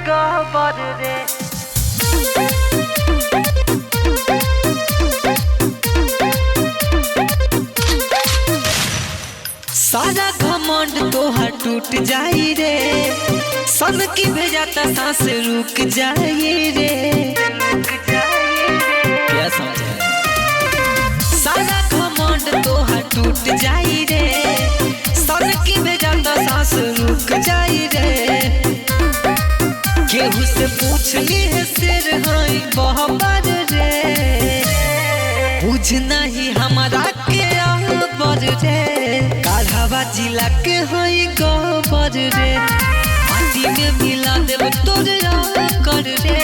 गबर रे। सारा घमंड तोहर टूट जाई रे, सन की भेजाता सांस रुक जाई रे। क्या समझे? सारा घमंड तोहर टूट जाई रे, सन की भेजाता सांस रुक जाई रे। केहू से पूछ ली है सिर हाई बहबर रे, बुझ नहीं हमारा के आबर रे। काढ़ावा जिला के हई गबर रे, माटी में मिला देव तोरे कर रे।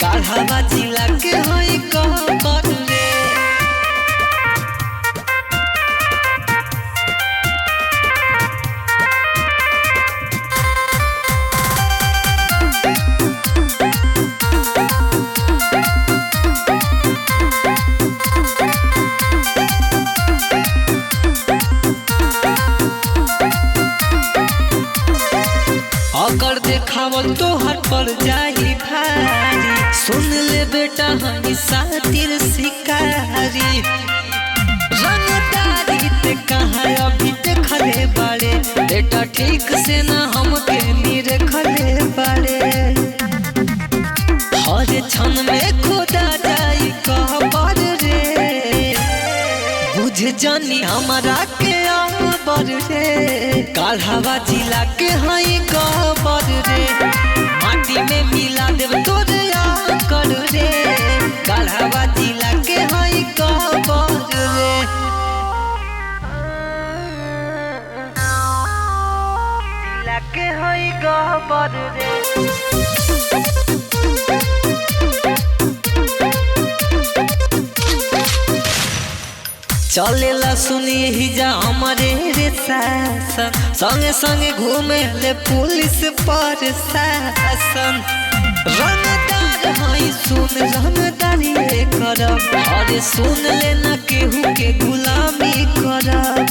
काढ़ावा जिला के हई गबर रे। अगर देखावल तोहर पर जाई भारी, सुन ले बेटा हनी सातिर शिकारी। रंगदारी ते कहाँ अभी देखले बाड़े, बेटा ठीक से ना हमके निरखले बाड़े। हर क्षण में खोदा जाई कहबर रे, बुझ जानी हमारा के आबर रे। काढ़ावा जिला के हई गबर रे, माटी में मिला देव तोरे कर रे। काढ़ावा जिला के हई गबर रे। जिला के हई गबर रे। चलेला सुनिए ही जा हमारे रे शासन, संगे संगे घूमे ले पुलिस पर शासन। रंगदार हई सुन रंगदारी करब, अरे सुन लेना केहू के गुलामी करब।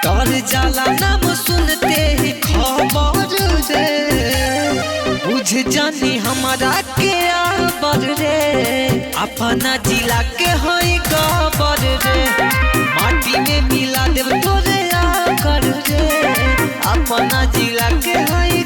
कर जाला नाम सुनते ही खबर रे, बुझ जानी हमारा के आबर रे। अपना जिला के हई गबर रे, माटी में मिला देव तोरे कर रे। अपना जिला के हई